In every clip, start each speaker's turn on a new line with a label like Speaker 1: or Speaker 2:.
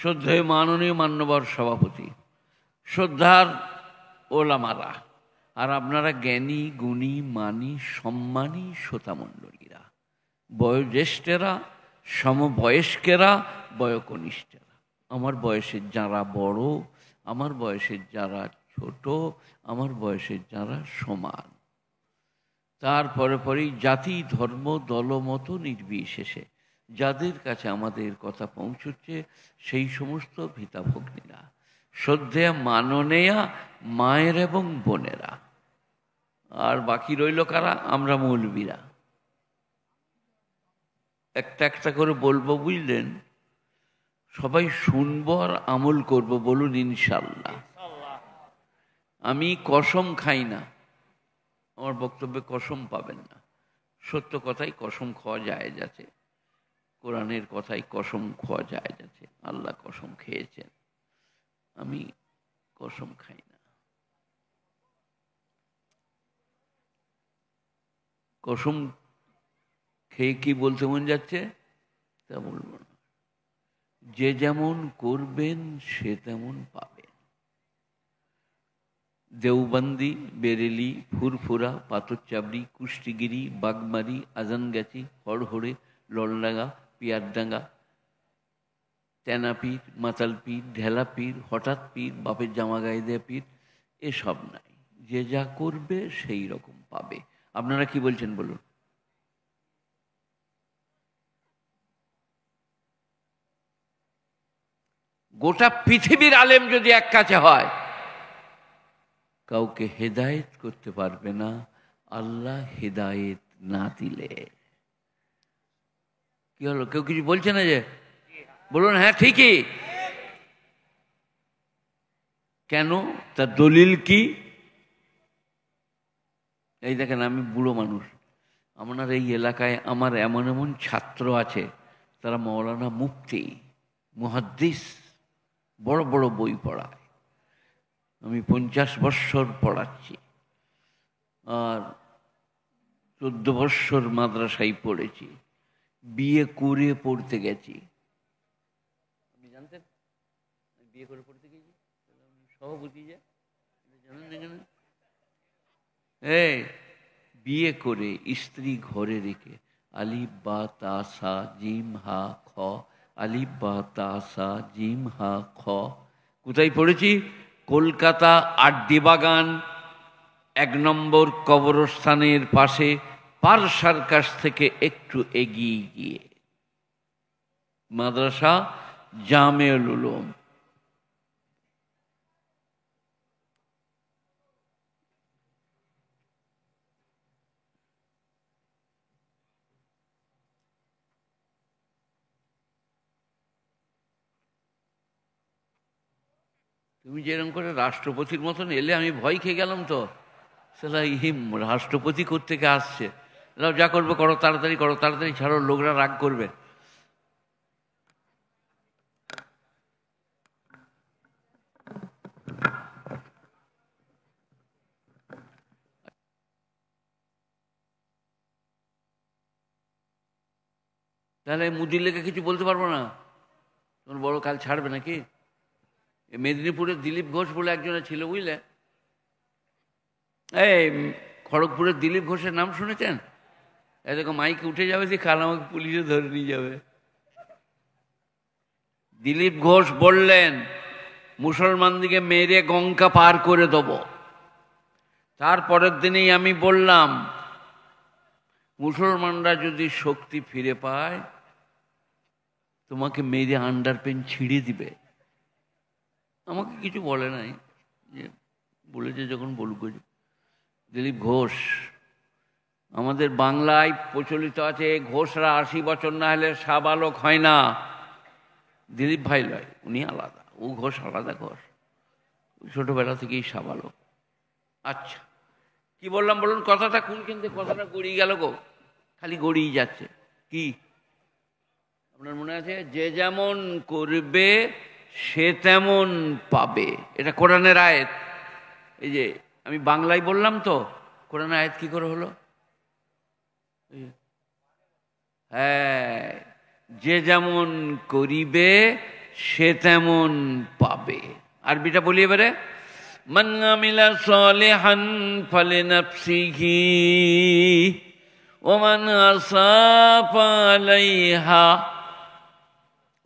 Speaker 1: শ্রদ্ধেয় মাননীয় মান্যবর সভাপতি, শ্রদ্ধার ওলামারা, আর আপনারা জ্ঞানী গুণী মানী সম্মানী শ্রোতামণ্ডলীরা, বয়োজ্যেষ্ঠেরা, সমবয়স্কেরা, বয়োকনিষ্ঠেরা, আমার বয়সের যারা বড়, আমার বয়সের যারা ছোট, আমার বয়সের যারা সমান, তারপরে পরেই জাতি ধর্ম দলমত নির্বিশেষে যাদের কাছে আমাদের কথা পৌঁছচ্ছে সেই সমস্ত ভিতাভগ্নীরা, শ্রদ্ধেয়া মাননীয়া মায়ের এবং বোনেরা, আর বাকি রইল কারা? আমরা মৌলবীরা। একটা একটা করে বলবো, বুঝলেন? সবাই শুনবো আর আমল করব, বলুন ইনশাল্লাহ। আমি কসম খাই না, আমার বক্তব্যে কসম পাবেন না। সত্য কথাই কসম খাওয়া জায়েজ আছে, কোরআনের কথাই কসম খাওয়া জায়েজ আছে, আল্লাহ কসম খেয়েছেন, আমি কসম খাই না। কসম খেয়ে কি বলতে মন যাচ্ছে তা বলবো না। যে যেমন করবেন সে তেমন পাবেন। দেওবন্দি, বেরেলি, ফুরফুরা, পাথরচাবড়ি, কুষ্টিগিরি, বাগমারি, আজানগাছি, হড়হড়ে, ললডাঙ্গা, পিয়ারডাঙ্গা, তেনাপীর, মাতালপীর, ঢেলাপীর, হঠাৎ পীর, বাপের জামা গায়ে দেয়া পীর, এসব নাই। যে যা করবে সেই রকম পাবে। আপনারা কি বলছেন বলুন? গোটা পৃথিবীর আলেম যদি এক কাছে হয়, কাউকে হেদায়েত করতে পারবে না আল্লাহ হেদায়েত না দিলে। কি হলো, কেউ কিছু বলছে না? যে বলুন হ্যাঁ ঠিকই। কেন? তার দলিল কি? এই দেখেন, আমি বুড়ো মানুষ, আপনার এই এলাকায় আমার এমন এমন ছাত্র আছে, তারা মৌলানা মুফতি, মুহাদ্দিস, বড় বড় বই পড়ায়। আমি 50 বৎসর পড়াচ্ছি, আর 14 বৎসর মাদ্রাসায় পড়েছি, বিয়ে করে পড়তে গেছি। আপনি জানতেন বিয়ে করে পড়তে গেছি? সভাপতি যে জানেন না কেন? এই বিয়ে করে স্ত্রী ঘরে রেখে, আলিফ বা তা সা জিম হা খ, আলিফ বা তা সা জিম হা খ। কোথায় পড়েছি? কলকাতা আড্ডিবাগান 1 নম্বর কবরস্থানের পাশে, পার সার্কাস থেকে একটু এগিয়ে গিয়ে মাদ্রাসা জামেউল উলুম। তুমি যেরকম করে রাষ্ট্রপতির মতন এলে আমি ভয় খেয়ে গেলাম। তো সেটা রাষ্ট্রপতি কোত্থেকে আসছে? যা করবে করো, তাড়াতাড়ি করো, তাড়াতাড়ি ছাড়ো, লোকরা রাগ করবে। তাহলে মুদির লেগে কিছু বলতে পারবো না? তোমার বড় কাল ছাড়বে নাকি? মেদিনীপুরের দিলীপ ঘোষ বলে একজনে ছিল, বুঝলে? এই খড়গপুরের দিলীপ ঘোষের নাম শুনেছেন? এই দেখো মাইকে উঠে যাবে, যে কাল আমাকে পুলিশে ধরে নিয়ে যাবে। দিলীপ ঘোষ বললেন মুসলমানদিকে মেরে গঙ্গা পার করে দেব। তারপরের দিনেই আমি বললাম মুসলমানরা যদি শক্তি ফিরে পায় তোমাকে মেরে আন্ডারপ্যান্ট ছিঁড়ে দিবে। আমাকে কিছু বলে নাই, যে বলেছে যখন বলুক। দিলীপ ঘোষ আমাদের বাংলায় প্রচলিত আছে, ঘোষরা 80 বছর না হলে সাবালক হয় না। দিলীপ ভাই লয়, উনি আলাদা, ও ঘোষ আলাদা ঘোষ, ছোটবেলা থেকেই সাবালক। আচ্ছা, কি বললাম বলুন? কথাটা কোন কিন্তু কথাটা গড়িয়ে গেল গো, খালি গড়িয়ে যাচ্ছে। কি আপনার মনে আছে? যে যেমন করবে সে তেমন পাবে, এটা কোরআনের আয়াত। এই যে আমি বাংলায় বললাম, তো কোরআনের আয়াত কি করে হলো? হ্যাঁ, যে যেমন করিবে সে তেমন পাবে। আরবিটা বলি এবারে, মান আমিলা সালিহান ফালিনাফসিহি ওয়া মান আসাফা আলাইহা।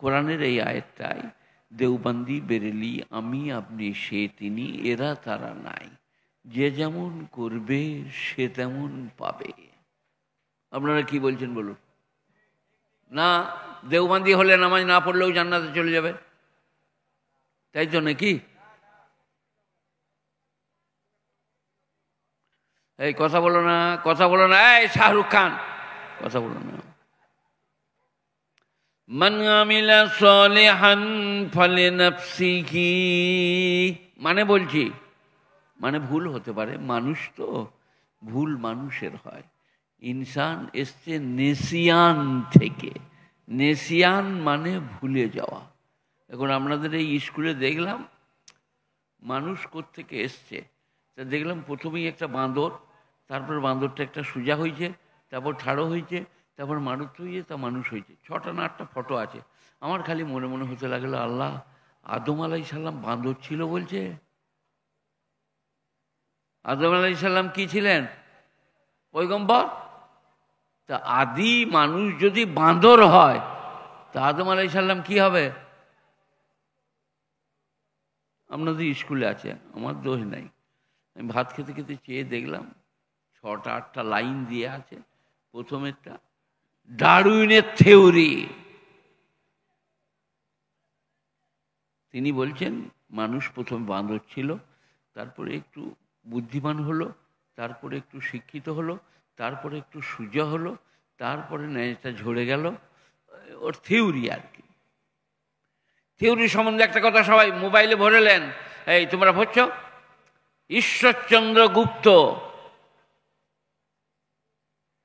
Speaker 1: কোরআনের এই আয়াতটাই দেওবন্দি, বেরেলি, আমি, আপনি, সে, তিনি, এরা তারা নাই। যে যেমন করবে সে তেমন পাবে। আপনারা কি বলছেন বলুন? না, দেওবন্দি হলে নামাজ না পড়লেও জান্নাতে চলে যাবে, তাই তো নাকি? এই কথা বলো না, কথা বলো না, এই শাহরুখ খান, কথা বলো না। মান আমিলা সালিহান ফালিনাফসিহি, মানে বলছি, মানে ভুল হতে পারে, মানুষ তো, ভুল মানুষের হয়। ইনসান এসছে নেসিয়ান থেকে। নেসিয়ান মানে ভুলে যাওয়া। এখন আপনাদের এই স্কুলে দেখলাম মানুষ কোত্থেকে এসছে, তা দেখলাম প্রথমেই একটা বাঁদর, তারপর বাঁদরটা একটা সোজা হয়েছে, তারপর ঠাড়ো হয়েছে, তারপর মারুত হয়েছে, তা মানুষ হয়েছে। 6টা না 8টা ফটো আছে। আমার খালি মনে মনে হতে লাগলো, আল্লাহ, আদম আলাইসাল্লাম বাঁদর ছিল বলছে? আদম আলাইসাল্লাম কি ছিলেন? পয়গম্বর। তা আদি মানুষ যদি বাঁদর হয়, তা আদম আলাইসাল্লাম কি হবে? আপনাদের স্কুলে আছে, আমার দোষ নাই। আমি ভাত খেতে খেতে চেয়ে দেখলাম 6টা 8টা লাইন দিয়ে আছে। প্রথমেরটা ডারউইনের থিওরি। তিনি বলছেন মানুষ প্রথমে বাঁদর ছিল, তারপরে একটু বুদ্ধিমান হলো, তারপরে একটু শিক্ষিত হলো, তারপরে একটু সোজা হলো, তারপরে ন্যায়টা ঝরে গেল। ওর থিওরি আর কি। থিওরি সম্বন্ধে একটা কথা সবাই মোবাইলে ভরেলেন, এই তোমরা ভরছ? ঈশ্বরচন্দ্র গুপ্ত,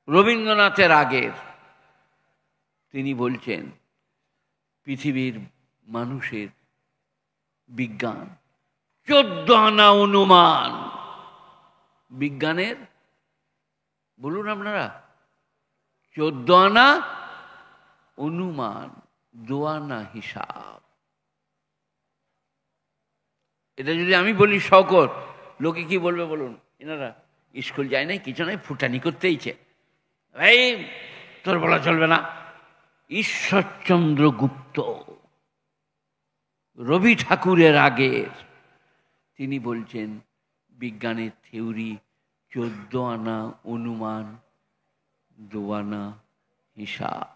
Speaker 1: রবীন্দ্রনাথের আগের, তিনি বলছেন পৃথিবীর মানুষের বিজ্ঞান 14 আনা অনুমান। বিজ্ঞানের, বলুন আপনারা, 14 আনা অনুমান, 2 আনা হিসাব। এটা যদি আমি বলি শওকত, লোকে কি বলবে বলুন? এনারা স্কুল যায় নাই, কিছু নাই, ফুটানি করতেইছে। এই তোর বলা চলবে না। ঈশ্বরচন্দ্র গুপ্ত, রবি ঠাকুরের আগের, তিনি বলছেন বিজ্ঞানের থিওরি 14 আনা অনুমান, 2 আনা হিসাব।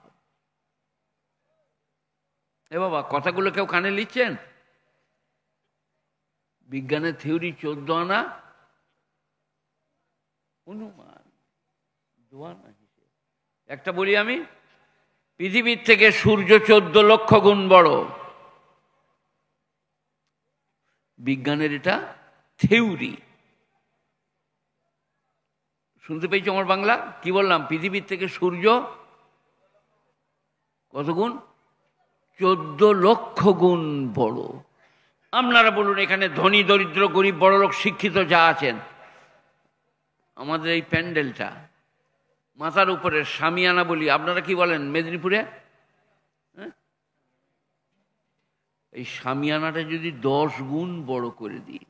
Speaker 1: এ বাবা, কথাগুলো কেউ কানে লিখছেন? বিজ্ঞানের থিওরি 14 আনা অনুমান, 2 আনা হিসাব। একটা বলি আমি, পৃথিবীর থেকে সূর্য 14 লক্ষ গুণ বড়। বিজ্ঞানের এটা থিওরি। শুনতে পেয়েছো আমার বাংলা? কি বললাম? পৃথিবীর থেকে সূর্য কত গুণ? 14 লক্ষ গুণ বড়। আপনারা বলুন, এখানে ধনী দরিদ্র গরিব বড়লোক শিক্ষিত যা আছেন, আমাদের এই প্যান্ডেলটা মাথার উপরে শামিয়ানা বলি, আপনারা কি বলেন মেদিনীপুরে? হ্যাঁ, এই শামিয়ানাটা যদি 10 গুণ বড় করে দিই,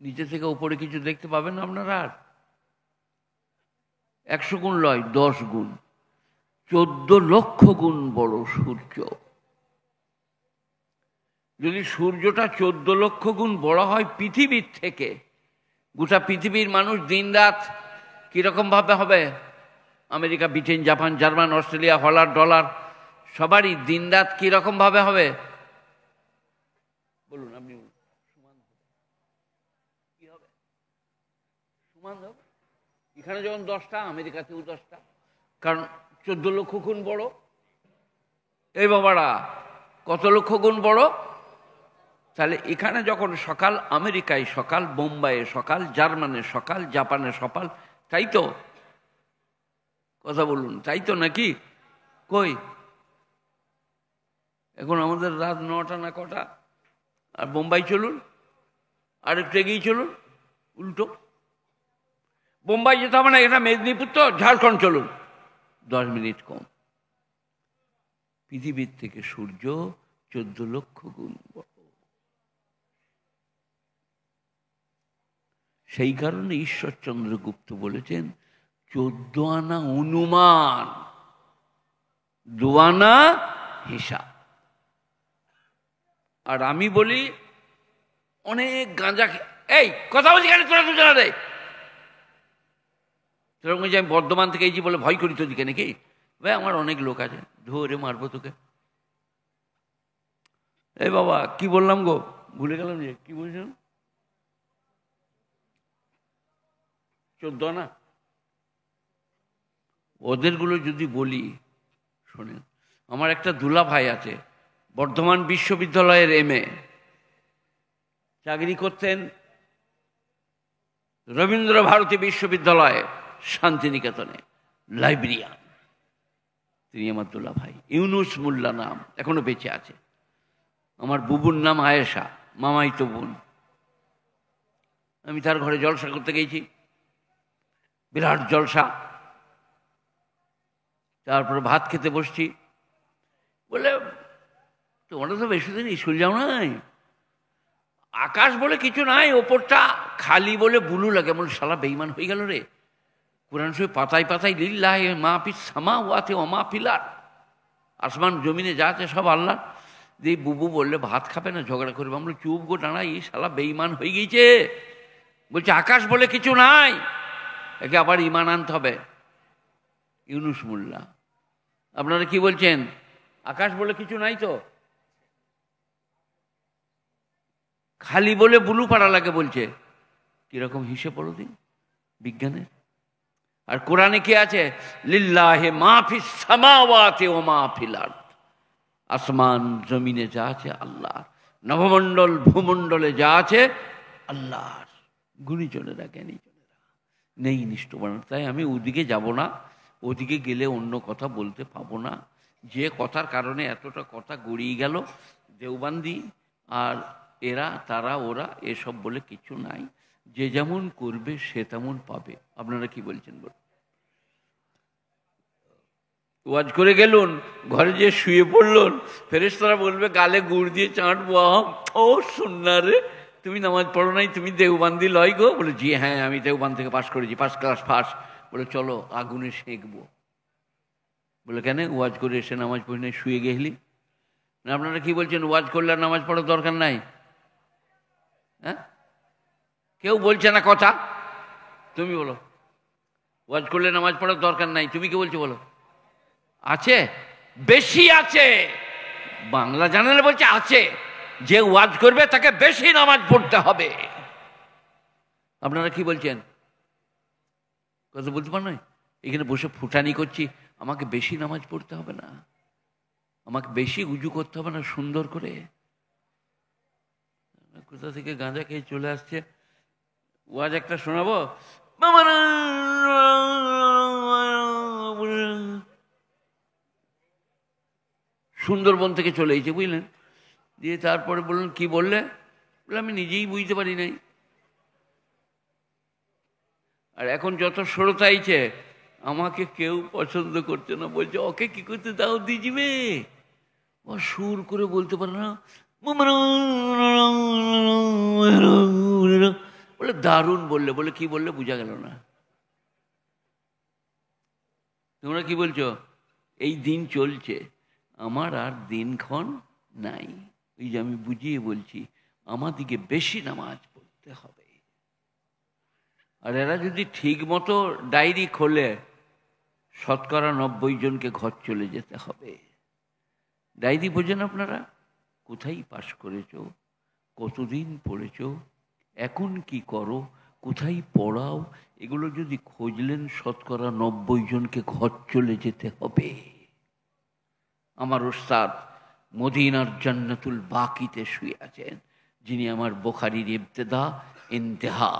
Speaker 1: নিচে থেকে উপরে কিছু দেখতে পাবেন আপনারা? আর 100 গুণ লয়, 10 গুণ, 14 লক্ষ গুণ বড় সূর্য। যদি সূর্যটা 14 লক্ষ গুণ বড় হয় পৃথিবীর থেকে, গোটা পৃথিবীর মানুষ দিন রাত কিরকম ভাবে হবে? America, Britain, Japan, German, Australia, Holland, dollar, সবারই দিন রাত কিরকম ভাবে হবে বলুন? আপনি সমান কি হবে? সমান হবে। এখানে যখন 10টা, আমেরিকাতেও 10টা, কারণ 14 লক্ষ গুণ বড়। এই বাবারা, কত লক্ষ গুণ বড়? তাহলে এখানে যখন সকাল আমেরিকায়, সকাল বোম্বাইয়ে, সকাল জার্মানে, সকাল জাপানে, সকাল, তাই তো? কথা বলুন, তাই তো নাকি? কই এখন আমাদের রাত 9টা না কটা? আর বোম্বাই চলুন, আর একটু এগিয়ে চলুন, উল্টো। বোম্বাই যেতে হবে না, এটা মেদিনীপুর তো, ঝাড়খণ্ড চলুন, 10 মিনিট কম। পৃথিবীর থেকে সূর্য 14 লক্ষ গুণ বড়। সেই কারণে ঈশ্বরচন্দ্র গুপ্ত বলেছেন 14 আনা অনুমান, 2 আনা হিসাব। আর আমি বলি অনেক গাঁজা, এই কথা বলছি কেন তোরা দুজনা রে? তোরা বলছি আমি বর্ধমান থেকে এই যে বলে ভয় করি তোদিকে নাকি? ভাই আমার অনেক লোক আছে, ধরে মারবো তোকে। এই বাবা কি বললাম গো, ভুলে গেলাম যে কি বলছিলাম। 14 আনা ওদেরগুলো যদি বলি শোনেন। আমার একটা দুলা ভাই আছে, বর্ধমান বিশ্ববিদ্যালয়ের MA, চাকরি করতেন রবীন্দ্র ভারতী বিশ্ববিদ্যালয়ে শান্তিনিকেতনে, লাইব্রেরিয়ান। তিনি আমার দুলা ভাই, ইউনুস মোল্লা নাম, এখনো বেঁচে আছে। আমার বুবুর নাম আয়েশা, মামাই তো বোন। আমি তার ঘরে জলসা করতে গেছি, বিরাট জলসা। তারপরে ভাত খেতে বসছি, বলে তোমরা তো বেশি দিন স্কুল যাও নাই, আকাশ বলে কিছু নাই, ওপরটা খালি বলে বুলু লাগে। এমন শালা বেঈমান হয়ে গেল রে। কোরআন শরীফ পাতায় পাতায় লিল্লাহি মা ফিস সামাওয়াতি ওয়া মা ফিল আরদ, আসমান জমিনে যা আছে সব আল্লাহ। দিয়ে বুবু বললে ভাত খাবে না, ঝগড়া করবে। আমরা চুপ গো টানা, এই শালা বেঈমান হয়ে গিয়েছে। বলছে আকাশ বলে কিছু নাই, একে আবার ইমান আনতে হবে। ইউনুস মোল্লা, আপনারা কি বলছেন? আকাশ বলে কিছু নাই তো, খালি বলে বুলু পাড়া লাগে বলছে। কিরকম হিসেব বলো দিন বিজ্ঞানের। আর কোরআনে কি আছে? লিল্লাহি মা ফিস সামাওয়াতি ওয়া মা ফিল আরদ, আসমান জমিনে যা আছে আল্লাহর, নবমণ্ডল ভূমণ্ডলে যা আছে আল্লাহর। গুণীজনেরা জ্ঞানীজনেরা নেই নিষ্ঠবান। তাই আমি ওদিকে যাব না, ওদিকে গেলে অন্য কথা বলতে পাবো না। যে কথার কারণে এতটা কথা গড়িয়ে গেল, দেওবান্দি আর এরা তারা ওরা এসব বলে কিছু নাই। যে যেমন করবে সে তেমন পাবে। আপনারা কি বলছেন বল? ওয়াজ করে গেলুন, ঘরে যে শুয়ে পড়লুন, ফেরেশতারা বলবে গালে গুড় দিয়ে চাঁটবো। ও সুন্নাহ রে, তুমি নামাজ পড়ো নাই, তুমি দেওবান্দি লয় গো? বলে জি হ্যাঁ, আমি দেওবান্দ থেকে পাশ করেছি, 1st ক্লাস ফার্স্ট। বলে চলো আগুনে সেঁকবো। বলে কেন? ওয়াজ করে এসে নামাজ পড়ি নাই, শুয়ে গেলি না? আপনারা কি বলছেন? ওয়াজ করলে আর নামাজ পড়ার দরকার নাই? হ্যাঁ, কেউ বলছে না কথা। তুমি বলো ওয়াজ করলে নামাজ পড়ার দরকার নাই, তুমি কি বলছো বলো? আছে, বেশি আছে। বাংলা জানালে বলছে আছে, যে ওয়াজ করবে তাকে বেশি নামাজ পড়তে হবে। আপনারা কি বলছেন? কথা বলতে পার নয়, এখানে বসে ফুটানি করছি, আমাকে বেশি নামাজ পড়তে হবে না, আমাকে বেশি উজু করতে হবে না সুন্দর করে। কোথা থেকে গাঁজা খেয়ে চলে আসছে। ওয়াজ একটা শোনাবো, সুন্দরবন থেকে চলে এসেছে বুঝলেন। দিয়ে তারপরে বললেন কি বললে? বলে আমি নিজেই বুঝতে পারি নাই। আর এখন যত শ্রোতা আইছে, আমাকে কেউ পছন্দ করছে না, বলছে ওকে কি করতে দাও দিজিবে, ও সুর করে বলতে পারে না। বলে দারুণ বললে। বলে কি বললে বুঝা গেল না। তোমরা কি বলছো? এই দিন চলছে, আমার আর দিনক্ষণ নাই। এই যে আমি বুঝিয়ে বলছি, আমাদিকে বেশি নামাজ পড়তে হবে। আর এরা যদি ঠিক মতো ডায়েরি খোলে, 90% জনকে ঘর চলে যেতে হবে। ডায়েরি বোঝেন আপনারা? কোথায় পাশ করেছো, কতদিন পড়েছো, এখন কি করো, কোথায় পড়াও, এগুলো যদি খুঁজলেন 90% জনকে ঘর চলে যেতে হবে। আমার ওস্তাদ মদিনার জান্নাতুল বাকিতে শুয়ে আছেন, যিনি আমার বুখারীর ইবতেদা ইন্তেহা,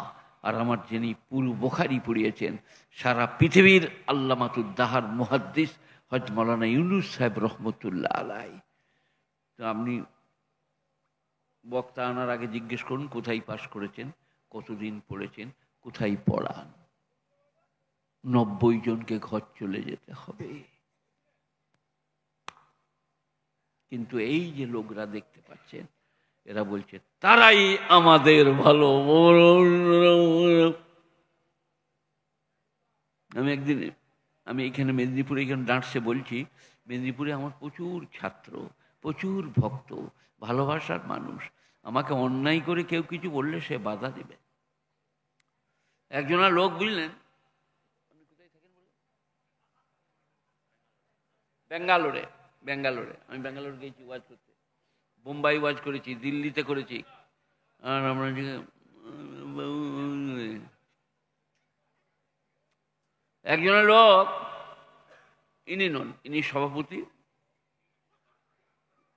Speaker 1: আর আমার যিনি পুরো বুখারী পড়িয়েছেন, সারা পৃথিবীর আল্লামাতুদ দাহার মুহাদ্দিস হযরত মাওলানা ইউনুস সাহেব রহমতুল্লাহ আলাইহি। তো আপনি বক্তা আনার আগে জিজ্ঞেস করুন কোথায় পাশ করেছেন, কতদিন পড়েছেন, কোথায় পড়ান। 90 জনকে ঘর চলে যেতে হবে। কিন্তু এই যে লোকরা দেখতে পাচ্ছেন, এরা বলছে তারাই আমাদের ভালো। আমি এখানে মেদিনীপুরে এখানে ডাঁটসে বলছি, মেদিনীপুরে আমার প্রচুর ছাত্র, প্রচুর ভক্ত, ভালোবাসার মানুষ। আমাকে অন্যায় করে কেউ কিছু বললে সে বাধা দেবে। একজনা লোক বুঝলেন, ব্যাঙ্গালোরে আমি ব্যাঙ্গালোর গেছি ওয়াজ করতে, বোম্বাই ওয়াজ করেছি, দিল্লিতে করেছি। আর আমরা একজনের লোক, ইনি নন, ইনি সভাপতি,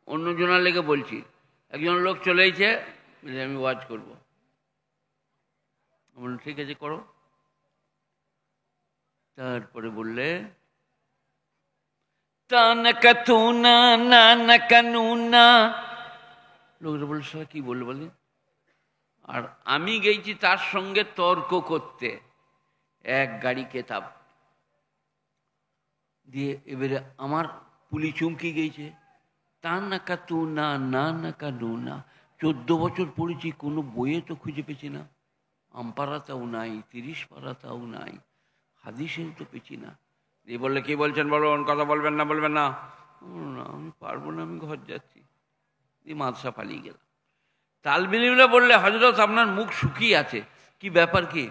Speaker 1: অন্য জনের লেগে বলছি। একজন লোক চলে এসেছে, আমি ওয়াজ করবো। বললাম ঠিক আছে করো। তারপরে বললে লোকরা বলল সারা কি বললো বলি। আর আমি গেছি তার সঙ্গে তর্ক করতে, এক গাড়ি কেতাব দিয়ে। এবারে আমার পুলি চুমকি গেছে, তা নাকা তু না, না নাকা নু না। 14 বছর পড়েছি, কোনো বইয়ে তো খুঁজে পেছি না। আমপাড়াতাও নাই, 30 পাড়াতাও নাই, হাদিসেও তো পেছি না। এই বললে কি বলছেন বলুন, কথা বলবেন না? না আমি পারবো না, আমি ঘর যাচ্ছি। এই মাদ্রাসা পালিয়ে গেলাম। তালবিলিমরা বললে হযরত আপনার মুখ শুকিয়ে আছে, কি ব্যাপার কি?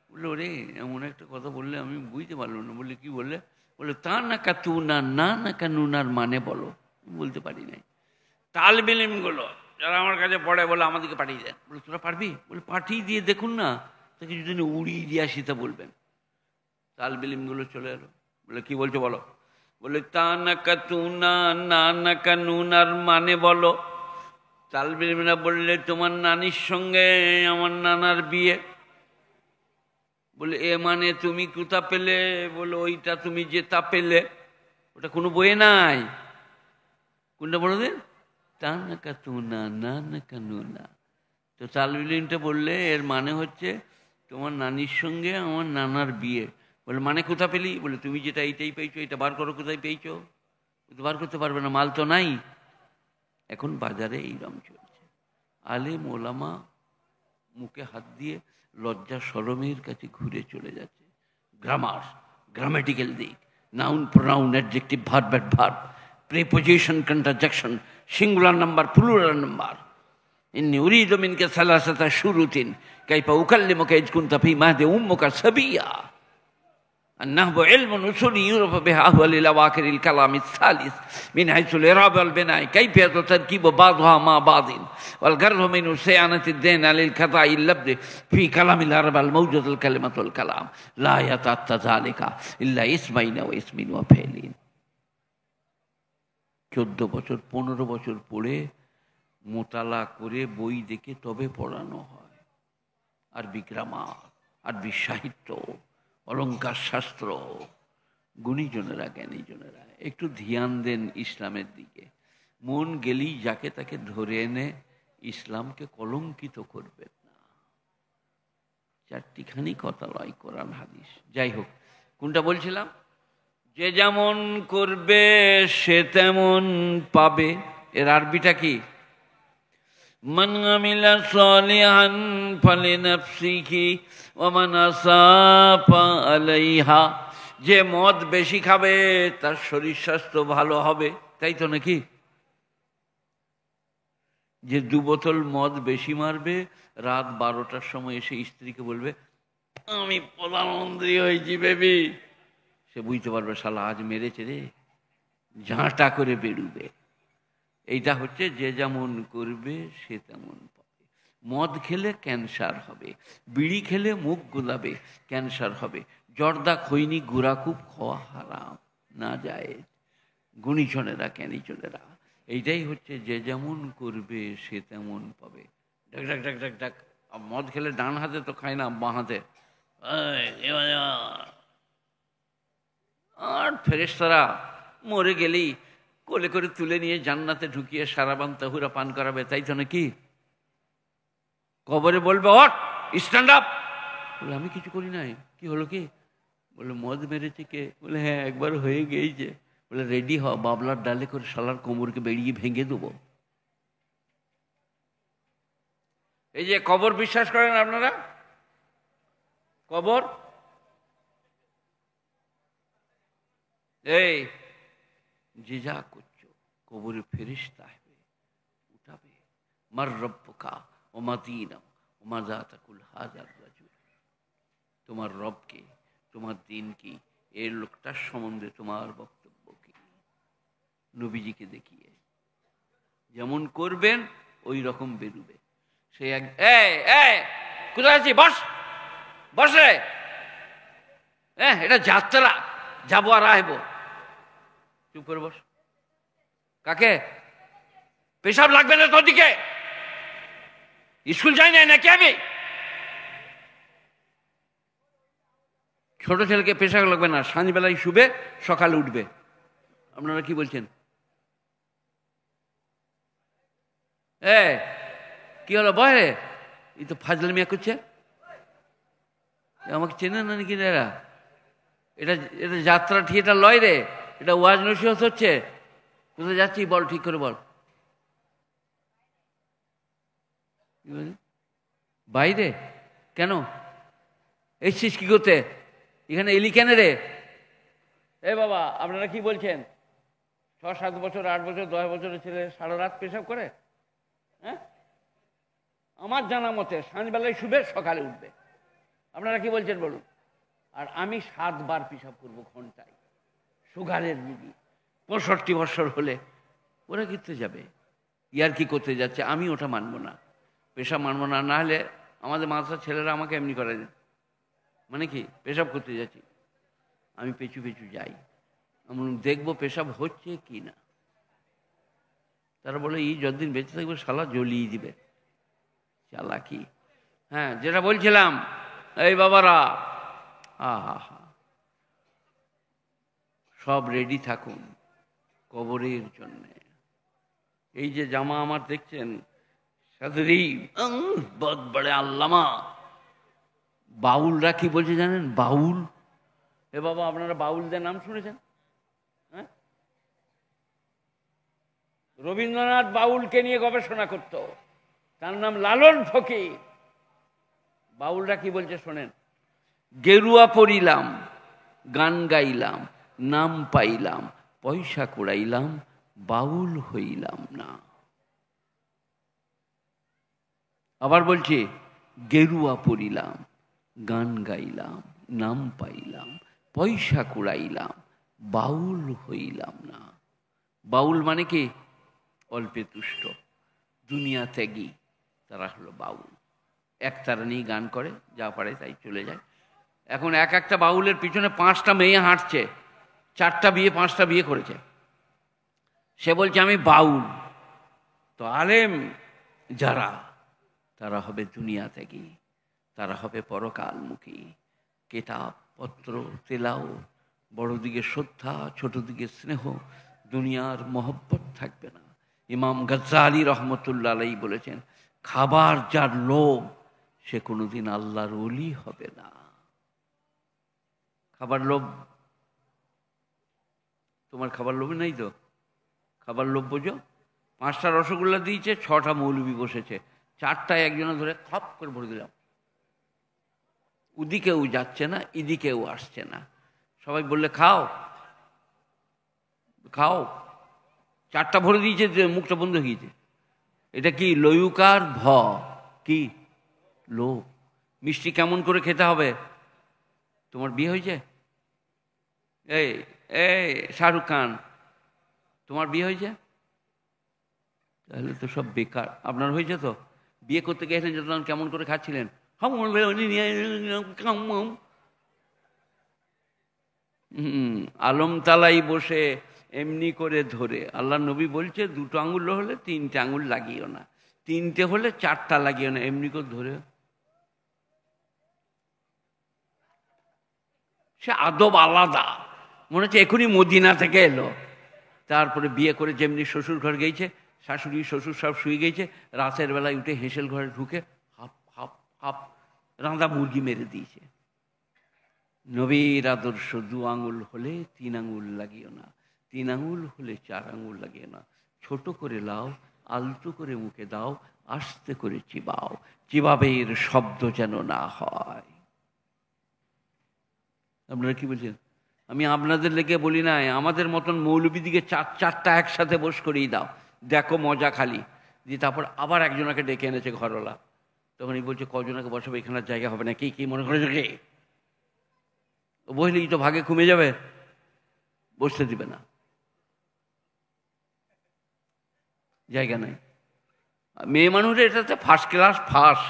Speaker 1: বললো রে এমন একটা কথা বললে আমি বুঝতে পারলাম না। বললে কি বললে? বলে তা নাকা তু না, না নাকা নুনার মানে বলো। বলতে পারি নাই। তালবিলিমগুলো যারা আমার কাছে পড়ে বলে আমাদেরকে পাঠিয়ে দেন। বলে তোরা পারবি? বলে পাঠিয়ে দিয়ে দেখুন না, তাকে যদি উড়িয়ে দিয়ে আসি তা বলবেন। তালবিলিমগুলো চলে এলো, বলে কি বলছো বলো। বলে তা নাকা তু না, না নাকা নুনার মানে বলো। তালবিলিমরা বললে তোমার নানির সঙ্গে আমার নানার বিয়ে। বলে এ মানে তুমি কোথা পেলে? বলে ওইটা তুমি যেটা পেলে, ওটা কোনো বইয়ে নাই। কোনটা বলো দিন? তা নাকা তু না, না নাকা নু না। তো তালবিলিমটা বললে এর মানে হচ্ছে তোমার নানির সঙ্গে আমার নানার বিয়ে। বলে মানে কোথা পেলি? বলে তুমি যেটা এইটাই পেয়েছো, এটা বার করো কোথায় পেয়েছো। বার করতে পারবে না, মাল তো নাই। এখন বাজারে এইরকম চলছে। আলেম ওলামা মুখে হাত দিয়ে লজ্জা শরমের কাছে ঘুরে চলে যাচ্ছে। গ্রামার, গ্রামেটিক্যাল দিক, noun pronoun adjective verb adverb, preposition কন্ট্রাজেকশন, সিঙ্গুলার নাম্বার প্লুরাল নাম্বার। ইন্নী উরিদু মিনকা সালাসাতা শুরুতিন কাইফা উকাল্লিমুকা ইয কুনতা ফী মাহদি উম্মুকা সাবিয়্যা। النحو علم أصولي يعرف بأحوال الأواخر الكلام الثالث من حيث الإعراب والبناء كيفية تركيب بعضها مع بعض والغرض من صيانة الذهن للقطع اللفظ في كلام العرب الموجود الكلمة والكلام لا يتأتى ذلك إلا اسمين واسم وفعل। 14 বছর 15 বছর পড়ে মোতালা করে বই দেখে তবে পড়ানো হয়। আরবি গ্রামার, আরবি সাহিত্য, অলঙ্কার শাস্ত্র। গুণীজনেরা, জ্ঞানীজনেরা একটু ধ্যান দেন ইসলামের দিকে। মন গেলেই যাকে তাকে ধরে এনে ইসলামকে কলঙ্কিত করবেন না। 4টিখানি কথা লয় কোরআন হাদিস। যাই হোক, কোনটা বলছিলাম? যে যেমন করবে সে তেমন পাবে। এর আরবিটা কি? মান আমিলা সালিহান ফালিনাফসিহি ওয়া মান আসাআ ফাআলাইহা। যে মদ বেশি খাবে তার শরীর স্বাস্থ্য ভালো হবে, তাই তো নাকি? যে 2 বোতল মদ বেশি মারবে, রাত 12টার সময় এসে স্ত্রীকে বলবে আমি প্রধানমন্ত্রী হয়েছি বেবি, সে বুঝতে পারবে শালা আজ মেরেছে রে, ঝাঁটা করে বেরুবে। এইটা হচ্ছে যে যেমন করবে সে তেমন পাবে। মদ খেলে ক্যান্সার হবে, বিড়ি খেলে মুখ গোলাবে, ক্যান্সার হবে। জর্দা, খৈনি, গুড়াকুপ খাওয়া হারাম, না যায়। গুণীজনেরা, জ্ঞানীজনেরা, এইটাই হচ্ছে যে যেমন করবে সে তেমন পাবে। ডাক ডাক ডাক ডাক ডাক। মদ খেলে ডান হাতে তো খায় না, বাঁ হাতে। আর ফেরেশতারা মরে গেলেই কোলে করে তুলে নিয়ে জান্নাতে ঢুকিয়ে সারাবান তাহুরা পান করাবে, তাই তো নাকি? কবরে বলবে হট, স্ট্যান্ড আপ। বলে আমি কিছু করি নাই। কি হলো কি? বলে মদ মেরেছে কে? বলে হ্যাঁ একবার হয়ে গিয়েছে। বলে রেডি হ, বাবলার ডালে করে শালার কোমরকে বেরিয়ে ভেঙে দেবো। এই যে কবর বিশ্বাস করেন আপনারা? কবর, এই যে যা করছো কবরে ফেরেশতা আসবে, উঠাবে। মার রব্বুকা ওমা দীনুকা ওমা যাতাকুল হাযার রাজুল। তোমার রবকে, তোমার দিন কি, এই লোকটার সম্বন্ধে তোমার বক্তব্য কি? নবীজিকে দেখিয়ে যেমন করবেন ওই রকম বেরুবে। সে এক, কোথায় আছি, বস বস রে, এটা যাত্রা, যাবো আর আসবো, চুপ করে বস। কাকে? পেশাব লাগবে না তোর দিকে? স্কুল যাই নাই নাকি আমি? ছোট ছেলেকে পেশাব লাগবে না, সাঁঝবেলায় শুবে সকালে উঠবে। আপনারা কি বলছেন? কি হলো বয়? এই তো ফাজল মিয়া করছে, আমাকে চেনে না নাকি এরা? এটা এটা যাত্রা থিয়েটার লয় রে, এটা ওয়াজ নসিহত হচ্ছে। কোথায় যাচ্ছি বল, ঠিক করে বল। বাইরে কেন এসছিস? কি করতে এখানে এলি কেন রে? বাবা আপনারা কি বলছেন? 6-7 বছর, 8 বছর, 10 বছরের ছেলে সারা রাত পেশাব করে? হ্যাঁ, আমার জানা মতে সাঁঝবেলায় শুবে সকালে উঠবে। আপনারা কি বলছেন বলুন? আর আমি 7 বার পেশাব করবো ঘন্টায়, সুগারের রুগী, 65 বছর হলে। ওরা কিনতে যাবে, ইয়ার কি করতে যাচ্ছে? আমি ওটা মানবো না, পেশাব মানবো না। না হলে আমাদের মাদ্রাসার ছেলেরা আমাকে এমনি করে দেন, মানে কি পেশাব করতে যাচ্ছি, আমি পেছু পেছু যাই, আমি দেখবো পেশাব হচ্ছে কি না। তারা বলে এই যতদিন বেঁচে থাকবে শালা জ্বলিয়ে দিবে, চালাকি। হ্যাঁ, যেটা বলছিলাম, এই বাবারা, সব রেডি থাকুন কবরের জন্যে। এই যে জামা আমার দেখছেন, সাদরি বহুত বড় আল্লামা। বাউলরা কি বলছে জানেন? বাউল, বাবা আপনারা বাউলদের নাম শুনেছেন? হ্যাঁ, রবীন্দ্রনাথ বাউলকে নিয়ে গবেষণা করত, তার নাম লালন ফকির। বাউলরা কি বলছে শোনেন, গেরুয়া পরিলাম, গান গাইলাম, নাম পাইলাম, পয়সা কুড়াইলাম, বাউল হইলাম না। আবার বলছে, গেরুয়া পরিলাম, গান গাইলাম, নাম পাইলাম, পয়সা কুড়াইলাম, বাউল হইলাম না। বাউল মানে কি? অল্পে তুষ্ট, দুনিয়া ত্যাগী, তারা হলো বাউল। একতারা নিয়ে গান করে, যা পারে তাই চলে যায়। এখন একটা বাউলের পিছনে 5টা মেয়ে হাঁটছে, 4টা বিয়ে, 5টা বিয়ে করেছে। সে বলছে আমি বাউল। তো আলেম যারা, তারা হবে দুনিয়া ত্যাগী, তারা হবে পরকালমুখী। কেতাব পত্র তেলাও, বড় দিকে শ্রদ্ধা, ছোট দিকে স্নেহ, দুনিয়ার মহব্বত থাকবে না। ইমাম গজ্জালি রহমতুল্লাহ আলাইহি বলেছেন, খাবার যার লোভ সে কোনোদিন আল্লাহর ওলি হবে না। খাবার লোভ, তোমার খাবার লোভ নাই তো? খাবার লোভ বোঝো? 5টা রসগোল্লা দিয়েছে, 6টা মৌলবি বসেছে, 4টায় একজনে ধরে খপ করে ভরে দিলাম। ওদিকেও যাচ্ছে না, এদিকেও আসছে না। সবাই বললে খাও খাও, 4টা ভরে দিয়েছে, মুখটা বন্ধ হয়ে গিয়েছে। এটা কি? লয়ুকার ভ, কি লোভ। মিষ্টি কেমন করে খেতে হবে? তোমার বিয়ে হয়েছে? এই শাহরুখ খান, তোমার বিয়ে হয়েছে? তাহলে তো সব বেকার। আপনার হয়েছে তো? বিয়ে করতে গিয়েছিলেন যখন কেমন করে খাচ্ছিলেন? আলমতালাই বসে এমনি করে ধরে। আল্লাহ নবী বলছে 2টো আঙুল হলে 3টে আঙুল লাগিও না, 3টে হলে 4টা লাগিও না, এমনি করে ধরে। সে আদব আলাদা, মনে হচ্ছে এখনই মদিনা থেকে এলো। তারপরে বিয়ে করে যেমনি শ্বশুর ঘর গেছে, শাশুড়ি শ্বশুর সব শুয়ে গেছে, রাতের বেলায় উঠে হেঁসেল ঘরে ঢুকে হাপ হাপ হাপ রাঁধা মুরগি মেরে দিয়েছে। নবীর আদর্শ 2 আঙুল হলে 3 আঙুল লাগিও না, 3 আঙুল হলে 4 আঙুল লাগে না, ছোট করে লাও, আলতো করে মুখে দাও, আস্তে করে চিবাও, চিবাবের শব্দ যেন না হয়। আপনারা কি বলছেন? আমি আপনাদের লেগে বলি নাই, আমাদের মতন মৌলবীদিকে 4টা একসাথে বস করেই দাও, দেখো মজা খালি। দিয়ে তারপর আবার একজনকে ডেকে এনেছে ঘরওয়ালা, তখন এই বলছে কজনকে বসাবো, এখানে জায়গা হবে না, কি মনে করেছে কে? বসলেই তো ভাগে কমে যাবে, বসতে দিবে না, জায়গা নাই। মেয়ে মানুষের এটাতে ফার্স্ট ক্লাস ফার্স্ট।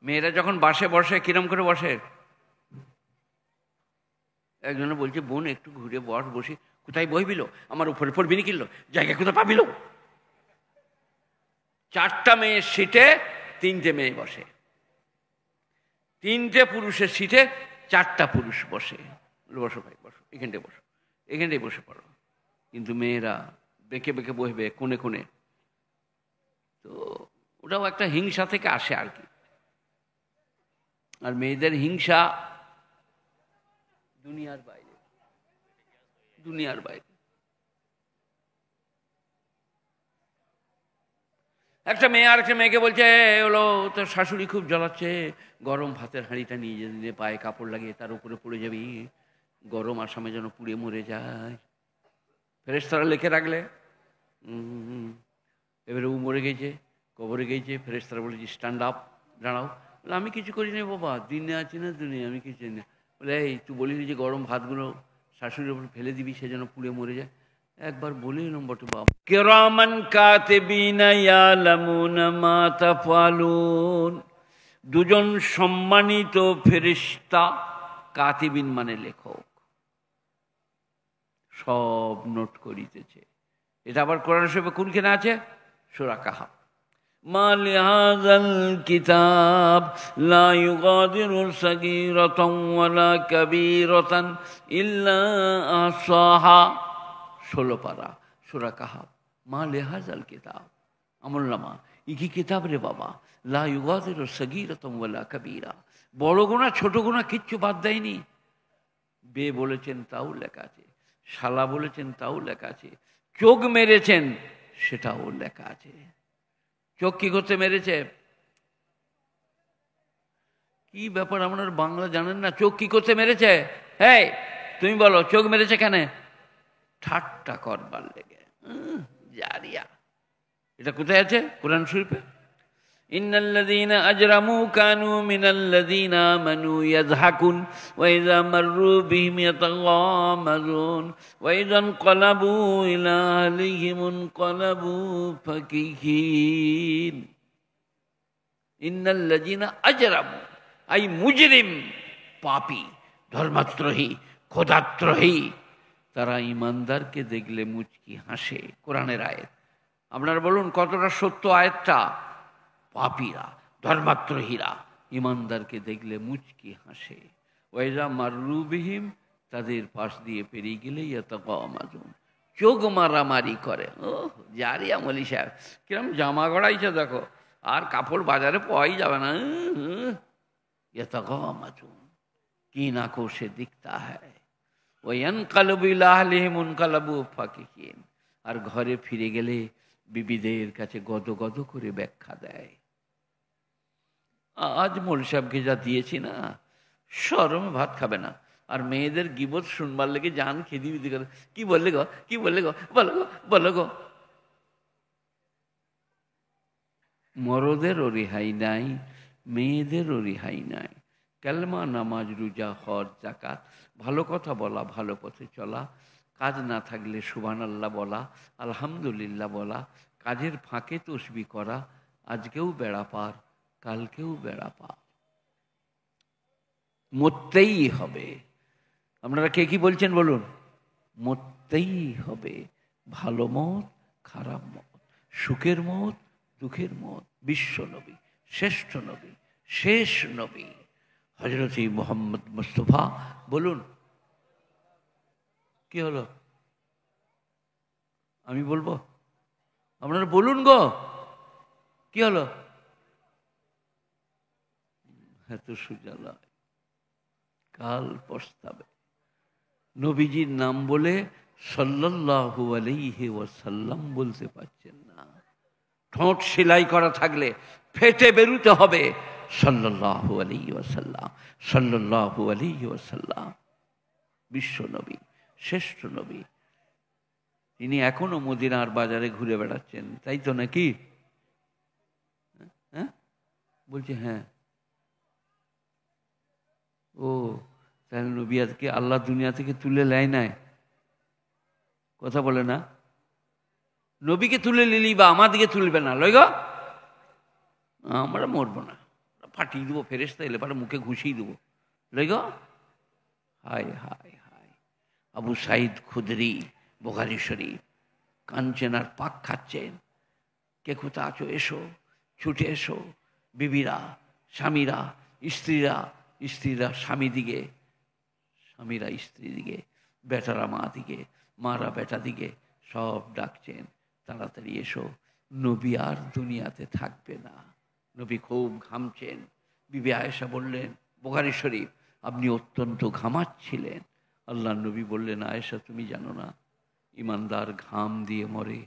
Speaker 1: মেয়েরা যখন বাসে বসে কিরম করে বসে, একজনে বলছে বোন একটু ঘুরে বসি। কোথায় বইবিল? আমার উপরে পড়বি নি কিনলো, জায়গা কোথায় পাবিল? 4টা মেয়ের সিটে 3টে মেয়ে বসে, 3টে পুরুষের সিটে 4টা পুরুষ বসে। বসো ভাই, বসো, এখানটায় বসো, এখানটায় বসে পড়ো। কিন্তু মেয়েরা বেঁকে বেঁকে বসবে কোণে কোণে। তো ওটাও একটা হিংসা থেকে আসে আর কি। আর মেয়েদের হিংসা দুনিয়ার বাইরে, দুনিয়ার বাইরে। একটা মেয়ে আর একটা মেয়েকে বলছে, হলো তোর শাশুড়ি খুব জ্বলাচ্ছে, গরম ভাতের হাঁড়িটা নিয়ে যেতে, পায়ে কাপড় লাগিয়ে তার উপরে পড়ে যাবি, গরম আসামে যেন পুড়ে মরে যায়। ফেরেশতারা লিখে রাখলে। এবারে ও মরে গেছে, কবরে গেছে, ফেরেশতারা বলেছে স্ট্যান্ড আপ, দাঁড়াও। বলে আমি কিছু করি না বাবা, দিনে আছি না দুনিয়া, আমি কিছু না। বলে এই তুই বলিনি যে গরম ভাতগুলো শাশুড়ির উপর ফেলে দিবি, সে যেন পুড়ে মরে যায়? একবার বলে এলাম বটে বাবা। কিরামান কাতিবিনা ইয়ালামুনা মা তাফআলুন, দুজন সম্মানিত ফেরেশতা, কাতিবিন মানে লেখক, সব নোট করিতেছে। এটা আবার কোরআন শরীফে কোনখানে আছে? সূরা কাহাফ। মা লিহাযাল কিতাব লা ইউগাদিরু সাগীরাতান ওয়ালা কাবীরাতান ইল্লা আহসাহা, 16 পারা সূরা কাহাফ। মা লিহাযাল কিতাব, আমলনামা, ই কি কিতাব রে বাবা, লা ইউগাদিরু সাগীরাতান ওয়ালা কাবীরা, বড় গুনাহ ছোট গুনাহ কিচ্ছু বাদ দেয়নি। বে বলেছেন তাও লেখা আছে, শালা বলেছেন তাও লেখা আছে, চোখ মেরেছেন সেটাও লেখা আছে। চোখ কি করতে মেরেছে? কি ব্যাপার, আপনার বাংলা জানেন না? চোখ কি করতে মেরেছে? হ্যাঁ তুমি বলো, চোখ মেরেছে কেন? ঠাট্টা করবার লেগে। জারিয়া। এটা কোথায় আছে কোরআন শরীফে? ইন্নাল্লাযীনা আজরামু কানু মিনাল্লাযীনা আমানু ইয়াযহাকুন ওয়া ইযা মাররু বিহিম ইয়াতাগামাজুন ওয়া ইযা ইনকালাবু ইলা আহলিহিম ইনকালাবু ফাকিহিন। ইন্নাল্লাযীনা আজরামু আই মুজরিম, পাপী, ধর্মাত্রোহী, খোদাত্রোহী, তারা ইমানদারকে দেখলে মুচকি হাসে। কোরআনের আয়াত। আপনারা বলুন কতটা সত্য আয়াতটা? পাপীরা, ধর্মাত্রহীরা ইমানদারকে দেখলে মুচকি হাসে। ওয়াইজা মাররু বিহিম, তাদের পাশ দিয়ে পেরিয়ে গেলে ইয়াতাগামাজুন, চোখ মারামারি করে। ও জারিয়া মলি সাহেব কিরম জামা গড়াইছে দেখো, আর কাপড় বাজারে পাওয়াই যাবে না। ইয়াতাগামাজুন, কি না কো সে দিখতা হ্যায়। ওয়ানকালাবু ইলা আহলিহিম ইনকালাবু ফাকিহিন, আর ঘরে ফিরে গেলে বিবিদের কাছে গদ গদ করে ব্যাখ্যা দেয়। আজ মোল সাহেবকে যা দিয়েছি না, শরমে ভাত খাবে না। আর মেয়েদের গিবত শুনবার লেগে জান খেদি বিদি করে, কি বললে গো, কি বললে গো, বলো গো, বলো গো। মরদেরও রেহাই নাই, মেয়েদেরও রেহাই নাই। কালমা, নামাজ, রোজা, হজ, যাকাত, ভালো কথা বলা, ভালো পথে চলা, কাজ না থাকলে সুবহানাল্লাহ বলা, আলহামদুলিল্লাহ বলা, কাজের ফাঁকে তসবিহ করা, আজকেও বেড়া পার, কালকেও বেড়া পার। মরতেই হবে। আপনারা কে কি বলছেন বলুন? মরতেই হবে। ভালো মত, খারাপ মত, সুখের মত, দুঃখের মত। বিশ্ব নবী, শ্রেষ্ঠ নবী, শেষ নবী হযরত মুহাম্মদ মুস্তাফা। বলুন কি হলো? আমি বলবো? আপনারা বলুন গো, কি হলো? এত সোজা কাল পস্তাবে। নবীজির নাম বলে সাল্লাল্লাহু আলাইহি ওয়াসাল্লাম বলতে পারছেন না। ঠোঁট সেলাই করা থাকলে ফেটে বেরুতে হবে সাল্লাল্লাহু আলাইহি ওয়াসাল্লাম, সাল্লাল্লাহু আলাইহি ওয়াসাল্লাম। বিশ্ব নবী, শ্রেষ্ঠ নবী, তিনি এখনো মদিনার বাজারে ঘুরে বেড়াচ্ছেন, তাই তো নাকি? হ্যাঁ, বলছে হ্যাঁ। ও, তাহলে নবী আজকে আল্লাহ দুনিয়া থেকে তুলে নেয় নাই, কথা বলে না? নবীকে তুলে নিলি বা আমাদিকে তুলবে না, লই গো, আমরা মরবো না, ফাটিয়ে দেবো, ফেরেশতা এলে পারে মুখে ঘুষিয়ে দেবো, লই গো। হায় হায় হায়। আবু সাইদ খুদরি, বুখারী শরীফ, কাঁদছেন আর পাক খাচ্ছেন। কে কোথা আছো, এসো, ছুটে এসো। বিবিরা, স্বামীরা, স্ত্রীরা, স্ত্রীরা স্বামী দিকে, স্বামীরা স্ত্রী দিকে, বেটারা মা দিকে, মারা বেটা দিকে, সব ডাকছেন, তাড়াতাড়ি এসো, নবী আর দুনিয়াতে থাকবে না। নবী খুব ঘামছেন। বিবি আয়েশা বললেন, বুখারী শরীফ, আপনি অত্যন্ত ঘামাচ্ছিলেন। আল্লাহর নবী বললেন, আয়েশা তুমি জানো না, ইমানদার ঘাম দিয়ে মরে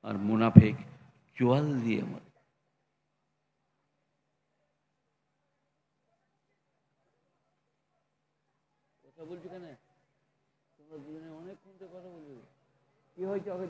Speaker 1: আর মুনাফিক চোয়াল দিয়ে মরে। কথা বলছো কেন? তোমরা দুজনে অনেকক্ষণ তো কথা বলবে। কি হয়েছে? ওকে